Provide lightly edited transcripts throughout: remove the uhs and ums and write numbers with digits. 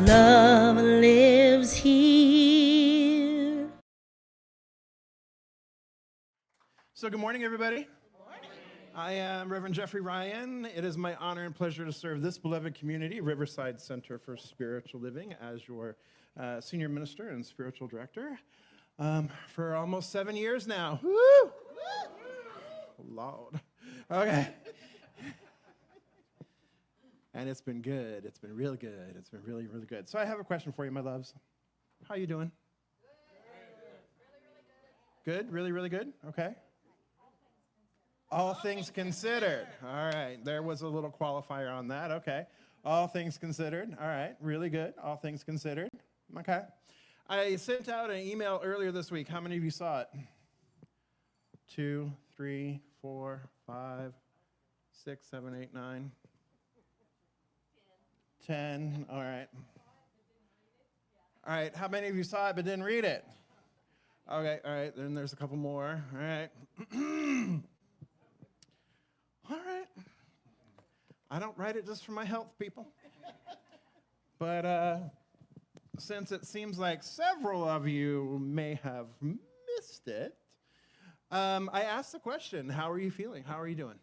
Love lives here. So good morning, everybody. I am Reverend Jeffrey Ryan. It is my honor and pleasure to serve this beloved community, Riverside Center for Spiritual Living, as your senior minister and spiritual director for almost 7 years now. Woo! Loud. Okay. And it's been good. It's been real good. It's been really, really good. So I have a question for you, my loves. How you doing? Good? Really, really good? Okay. All things considered. All right. There was a little qualifier on that. Okay. All things considered. All right. Really good. All things considered. Okay. I sent out an email earlier this week. How many of you saw it? 2, 3, 4, 5, 6, 7, 8, 9. 10. All right. All right. How many of you saw it but didn't read it? Okay. All right. Then there's a couple more. All right. All right. I don't write it just for my health, people. But since it seems like several of you may have missed it, I asked the question, how are you feeling? How are you doing?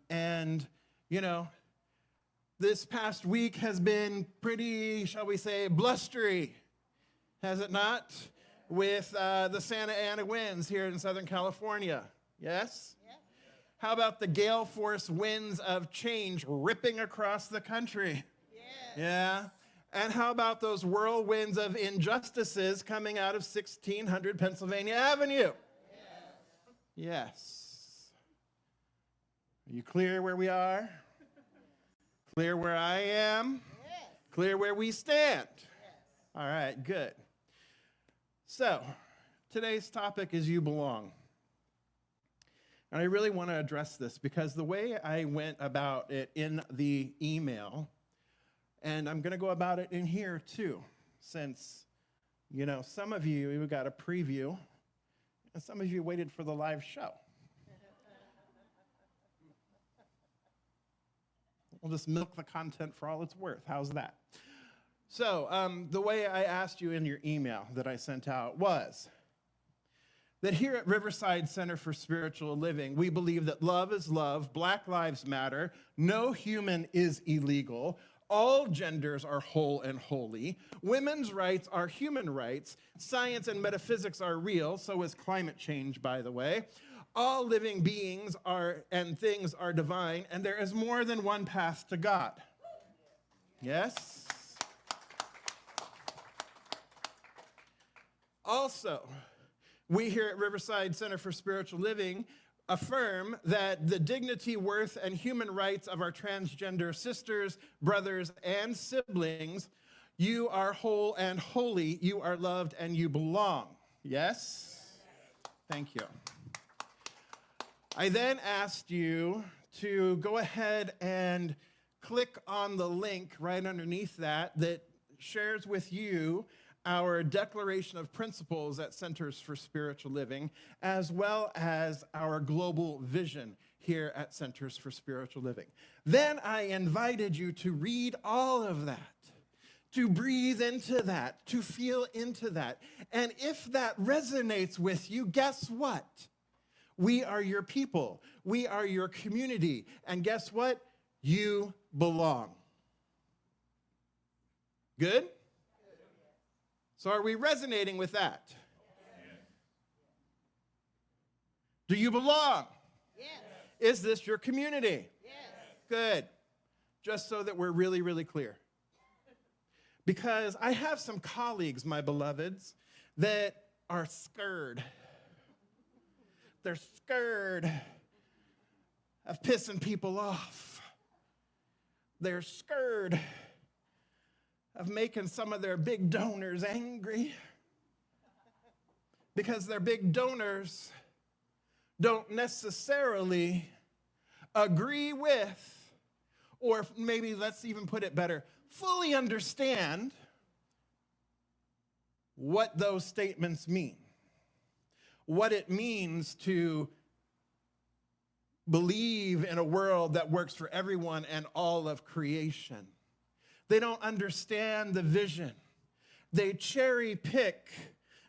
And, you know, this past week has been pretty, shall we say, blustery, has it not? With the Santa Ana winds here in Southern California. Yes? How about the gale force winds of change ripping across the country? Yeah. And how about those whirlwinds of injustices coming out of 1600 Pennsylvania Avenue? Yes. Are you clear where we are? Clear where I am? Clear where we stand? All right, good. So, today's topic is you belong. And I really want to address this because the way I went about it in the email, and I'm going to go about it in here too, since, you know, some of you got a preview, and some of you waited for the live show. We'll just milk the content for all it's worth. How's that? So the way I asked you in your email that I sent out was that here at Riverside Center for Spiritual Living, we believe that love is love, Black lives matter, no human is illegal, all genders are whole and holy, women's rights are human rights, science and metaphysics are real, so is climate change, by the way. All living beings and things are divine, and there is more than one path to God. Yes? Also, we here at Riverside Center for Spiritual Living affirm that the dignity, worth, and human rights of our transgender sisters, brothers, and siblings, you are whole and holy, you are loved, and you belong. Yes? Thank you. I then asked you to go ahead and click on the link right underneath that shares with you our Declaration of Principles at Centers for Spiritual Living, as well as our global vision here at Centers for Spiritual Living. Then I invited you to read all of that, to breathe into that, to feel into that. And if that resonates with you, guess what? We are your people. We are your community. And guess what? You belong. Good? So are we resonating with that? Do you belong? Yes. Is this your community? Yes. Good. Just so that we're really, really clear. Because I have some colleagues, my beloveds, that are scared. They're scared of pissing people off. They're scared of making some of their big donors angry because their big donors don't necessarily agree with, or maybe let's even put it better, fully understand what those statements mean. What it means to believe in a world that works for everyone and all of creation. They don't understand the vision. They cherry pick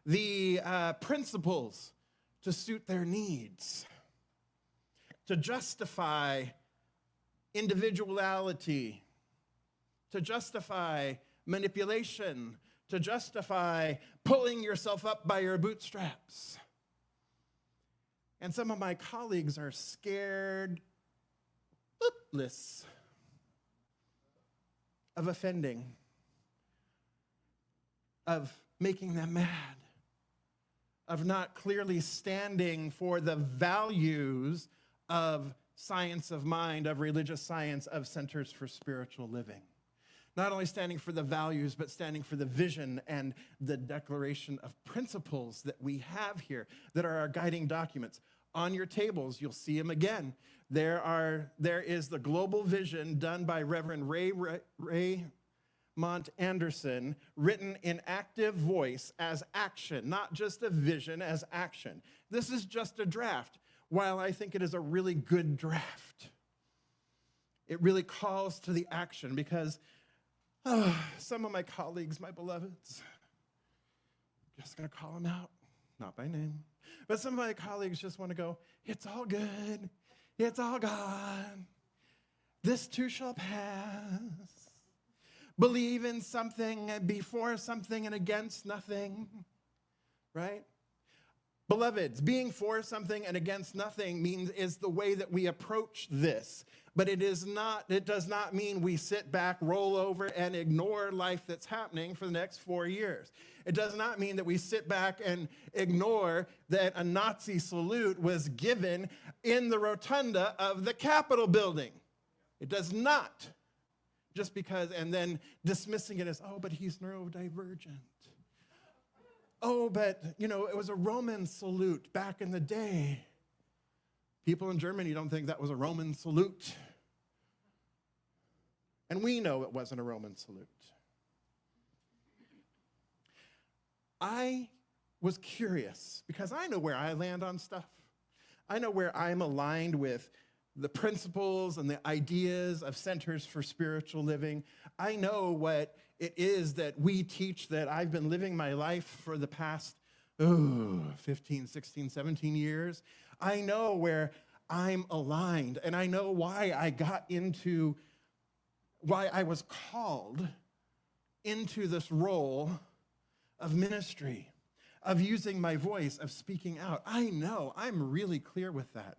the principles to suit their needs, to justify individuality, to justify manipulation, to justify pulling yourself up by your bootstraps. And some of my colleagues are scared of offending, of making them mad, of not clearly standing for the values of science of mind, of religious science, of centers for spiritual living. Not only standing for the values, but standing for the vision and the declaration of principles that we have here that are our guiding documents. On your tables, you'll see them again. There is the global vision done by Reverend Raymond Anderson, written in active voice as action, not just a vision, as action. This is just a draft, while I think it is a really good draft. It really calls to the action because some of my colleagues, my beloveds, just going to call them out, not by name, but some of my colleagues just want to go, it's all good, it's all gone, this too shall pass. Believe in something and before something and against nothing, right? Beloveds, being for something and against nothing is the way that we approach this. But it does not mean we sit back, roll over, and ignore life that's happening for the next 4 years. It does not mean that we sit back and ignore that a Nazi salute was given in the rotunda of the Capitol building. It does not. Just because, and then dismissing it as, oh, but he's neurodivergent. Oh, but, it was a Roman salute back in the day. People in Germany don't think that was a Roman salute. And we know it wasn't a Roman salute. I was curious because I know where I land on stuff. I know where I'm aligned with the principles and the ideas of centers for spiritual living. I know what it is that we teach, that I've been living my life for the past 15, 16, 17 years. I know where I'm aligned, and I know why I was called into this role of ministry, of using my voice, of speaking out. I know, I'm really clear with that.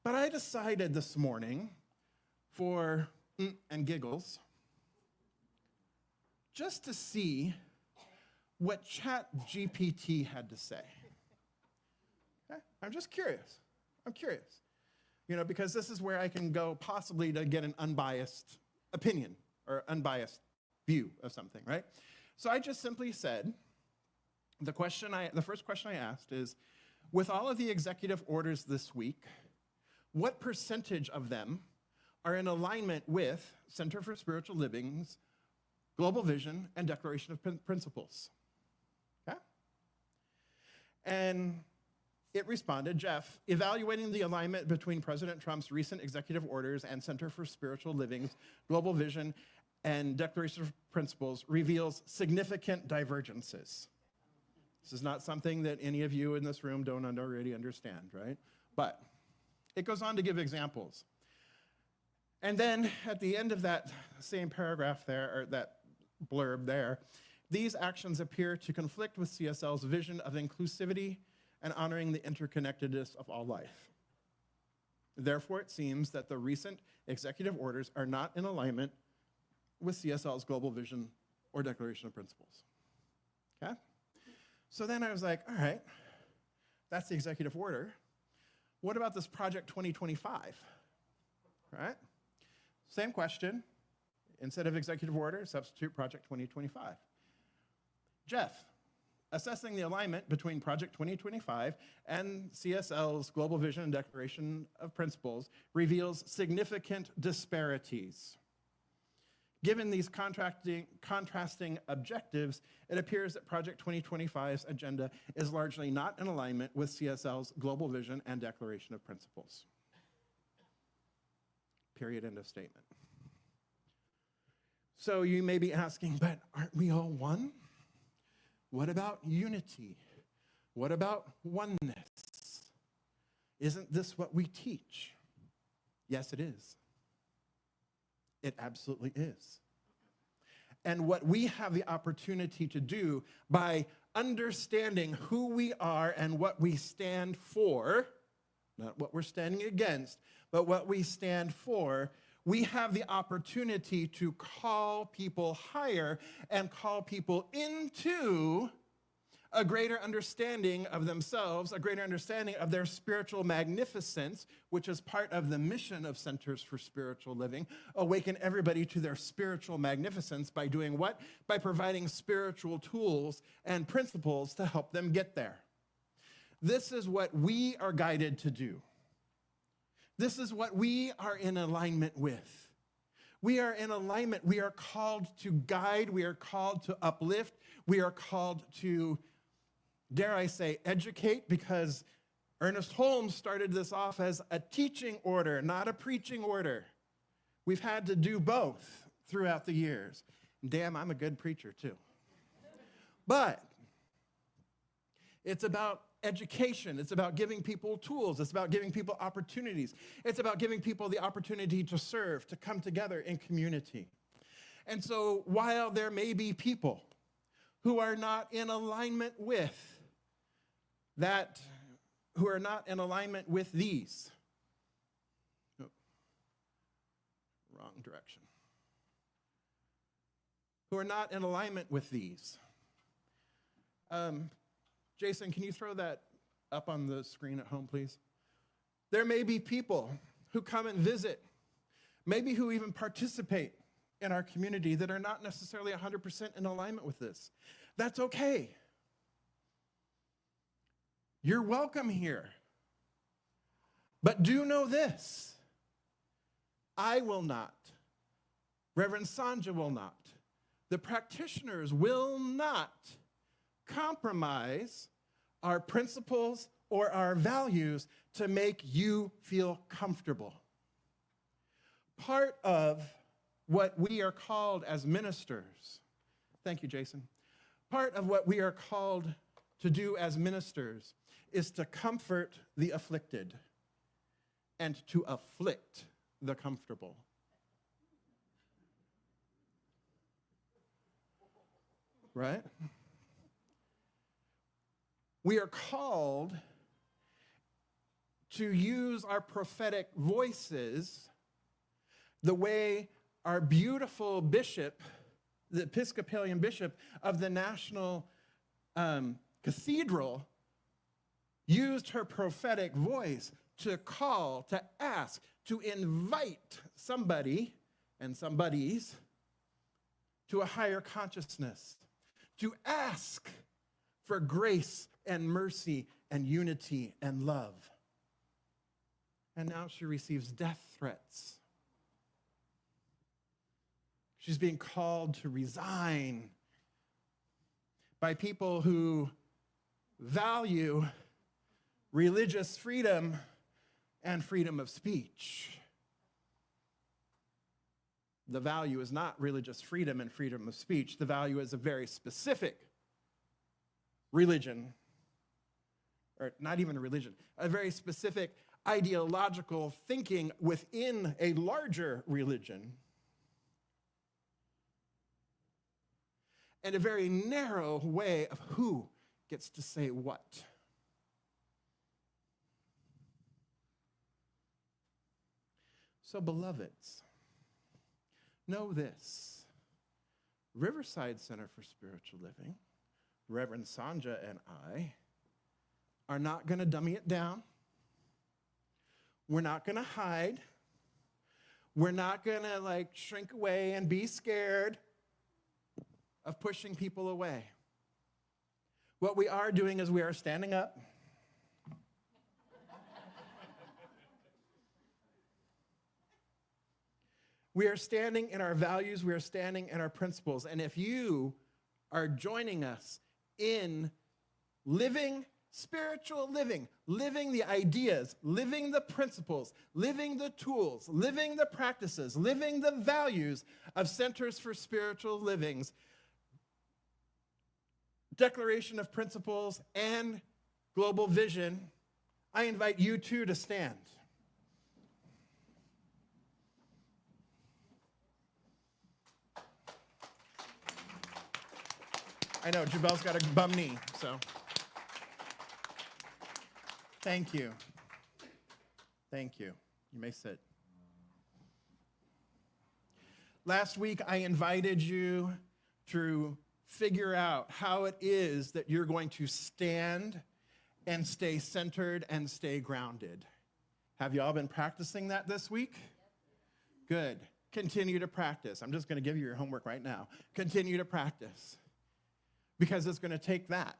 But I decided this morning, for and giggles, just to see what ChatGPT had to say. Okay? I'm just curious. I'm curious. Because this is where I can go possibly to get an unbiased opinion or unbiased view of something, right? So I just simply said, the first question I asked is, with all of the executive orders this week, what percentage of them are in alignment with Center for Spiritual Living's global vision and declaration of principles? Okay? And it responded, Jeff, evaluating the alignment between President Trump's recent executive orders and Center for Spiritual Living's global vision and declaration of principles reveals significant divergences. This is not something that any of you in this room don't already understand, right? But it goes on to give examples. And then at the end of that same paragraph there, or that blurb there, these actions appear to conflict with CSL's vision of inclusivity and honoring the interconnectedness of all life. Therefore, it seems that the recent executive orders are not in alignment with CSL's global vision or declaration of principles. Okay? So then I was like, all right, that's the executive order. What about this Project 2025? Right? Same question. Instead of executive order, substitute Project 2025. Jeff, assessing the alignment between Project 2025 and CSL's global vision and declaration of principles reveals significant disparities. Given these contrasting objectives, it appears that Project 2025's agenda is largely not in alignment with CSL's global vision and declaration of principles. Period, end of statement. So you may be asking, but aren't we all one? What about unity? What about oneness? Isn't this what we teach? Yes, it is. It absolutely is. And what we have the opportunity to do by understanding who we are and what we stand for, not what we're standing against, but what we stand for, we have the opportunity to call people higher and call people into a greater understanding of themselves, a greater understanding of their spiritual magnificence, which is part of the mission of Centers for Spiritual Living. Awaken everybody to their spiritual magnificence by doing what? By providing spiritual tools and principles to help them get there. This is what we are guided to do. This is what we are in alignment with. We are in alignment. We are called to guide. We are called to uplift. We are called to, dare I say, educate, because Ernest Holmes started this off as a teaching order, not a preaching order. We've had to do both throughout the years. Damn, I'm a good preacher too. But it's about education. It's about giving people tools. It's about giving people opportunities. It's about giving people the opportunity to serve, to come together in community. And so while there may be people who are not in alignment with that, who are not in alignment with these, wrong direction, who are not in alignment with these, Jason, can you throw that up on the screen at home, please? There may be people who come and visit, maybe who even participate in our community that are not necessarily 100% in alignment with this. That's okay. You're welcome here. But do know this: I will not, Reverend Sanja will not, the practitioners will not compromise our principles or our values to make you feel comfortable. Part of what we are called as ministers, thank you, Jason. Part of what we are called to do as ministers is to comfort the afflicted and to afflict the comfortable. Right? We are called to use our prophetic voices the way our beautiful bishop, the Episcopalian bishop of the National Cathedral, used her prophetic voice to call, to ask, to invite somebody and somebodies to a higher consciousness, to ask for grace and mercy and unity and love. And now she receives death threats. She's being called to resign by people who value religious freedom and freedom of speech. The value is not religious freedom and freedom of speech. The value is a very specific religion, or not even a religion, a very specific ideological thinking within a larger religion, and a very narrow way of who gets to say what. So, beloveds, know this: Riverside Center for Spiritual Living, Reverend Sanja and I, are not going to dummy it down. We're not going to hide. We're not going to shrink away and be scared of pushing people away. What we are doing is we are standing up. We are standing in our values. We are standing in our principles. And if you are joining us in living Spiritual living, living the ideas, living the principles, living the tools, living the practices, living the values of Centers for Spiritual Living's Declaration of Principles and Global Vision. I invite you too to stand. I know, Jabel's got a bum knee, so. Thank you. Thank you. You may sit. Last week, I invited you to figure out how it is that you're going to stand and stay centered and stay grounded. Have you all been practicing that this week? Good. Continue to practice. I'm just going to give you your homework right now. Continue to practice. Because it's going to take that.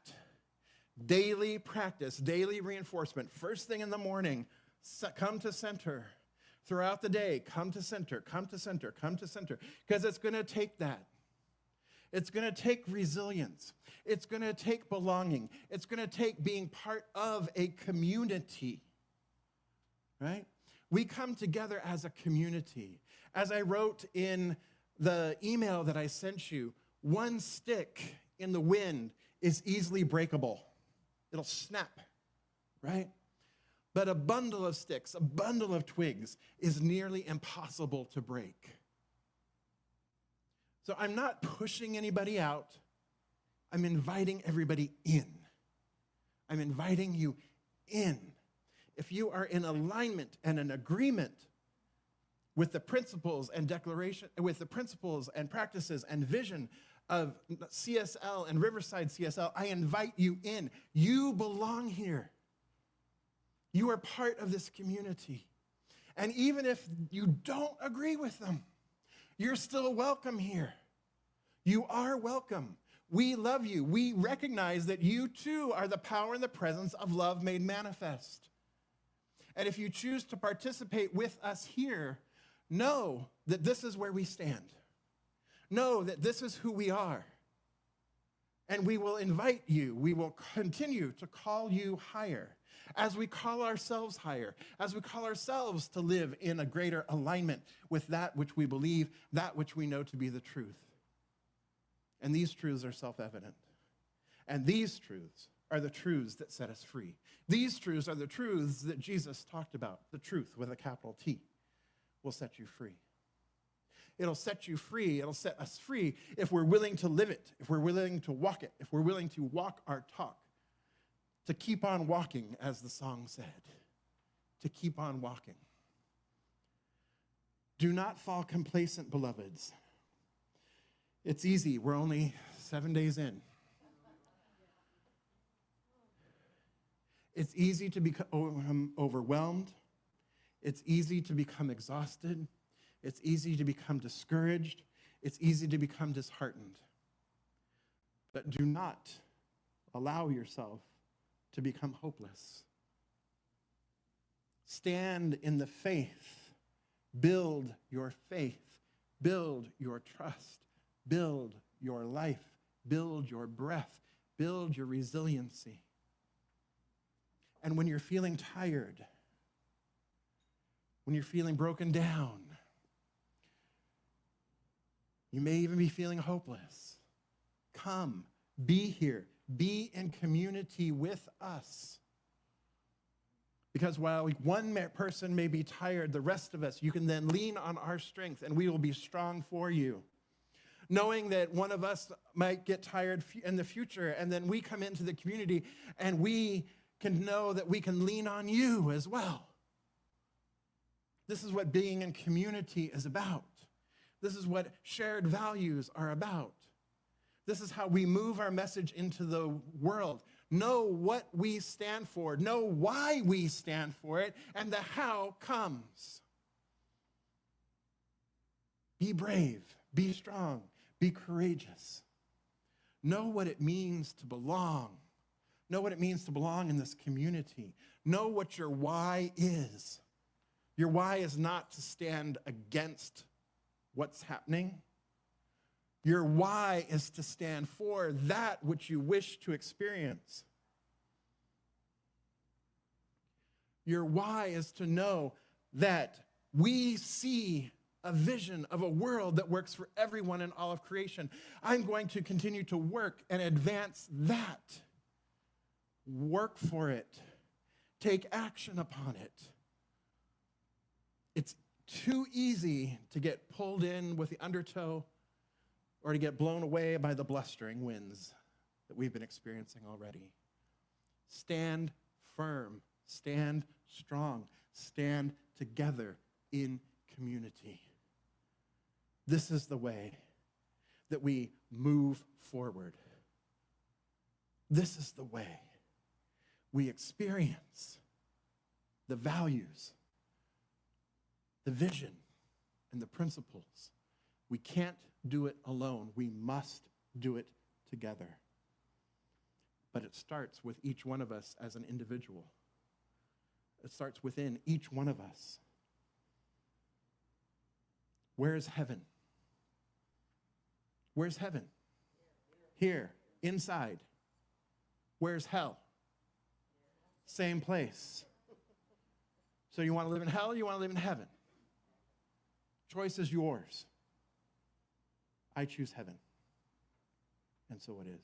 Daily practice, daily reinforcement. First thing in the morning, come to center. Throughout the day, come to center, come to center, come to center. Because it's going to take that. It's going to take resilience. It's going to take belonging. It's going to take being part of a community, right? We come together as a community. As I wrote in the email that I sent you, one stick in the wind is easily breakable. It'll snap, right? But a bundle of sticks, a bundle of twigs is nearly impossible to break. So I'm not pushing anybody out. I'm inviting everybody in. I'm inviting you in. If you are in alignment and an agreement with the principles and declaration, with the principles and practices and vision of CSL and Riverside CSL, I invite you in. You belong here. You are part of this community. And even if you don't agree with them, you're still welcome here. You are welcome. We love you. We recognize that you too are the power and the presence of love made manifest. And if you choose to participate with us here, know that this is where we stand. Know that this is who we are. And we will invite you. We will continue to call you higher. As we call ourselves higher, as we call ourselves to live in a greater alignment with that which we believe, that which we know to be the truth. And these truths are self-evident. And these truths are the truths that set us free. These truths are the truths that Jesus talked about. The truth with a capital T will set you free. It'll set you free. It'll set us free if we're willing to live it, if we're willing to walk it, if we're willing to walk our talk. To keep on walking, as the song said. To keep on walking. Do not fall complacent, beloveds. It's easy. We're only 7 days in. It's easy to become overwhelmed. It's easy to become exhausted. It's easy to become discouraged. It's easy to become disheartened. But do not allow yourself to become hopeless. Stand in the faith. Build your faith. Build your trust. Build your life. Build your breath. Build your resiliency. And when you're feeling tired, when you're feeling broken down, you may even be feeling hopeless. Come, be here. Be in community with us. Because while one person may be tired, the rest of us, you can then lean on our strength and we will be strong for you. Knowing that one of us might get tired in the future and then we come into the community and we can know that we can lean on you as well. This is what being in community is about. This is what shared values are about. This is how we move our message into the world. Know what we stand for. Know why we stand for it. And the how comes. Be brave. Be strong. Be courageous. Know what it means to belong. Know what it means to belong in this community. Know what your why is. Your why is not to stand against what's happening. Your why is to stand for that which you wish to experience. Your why is to know that we see a vision of a world that works for everyone in all of creation. I'm going to continue to work and advance that. Work for it. Take action upon it. It's too easy to get pulled in with the undertow or to get blown away by the blustering winds that we've been experiencing already. Stand firm, stand strong, stand together in community. This is the way that we move forward. This is the way we experience the values, the vision, and the principles. We can't do it alone. We must do it together. But it starts with each one of us as an individual. It starts within each one of us. Where is heaven? Where's heaven? Here, inside. Where's hell? Same place. So you want to live in hell or you want to live in heaven? Choice is yours. I choose heaven. And so it is.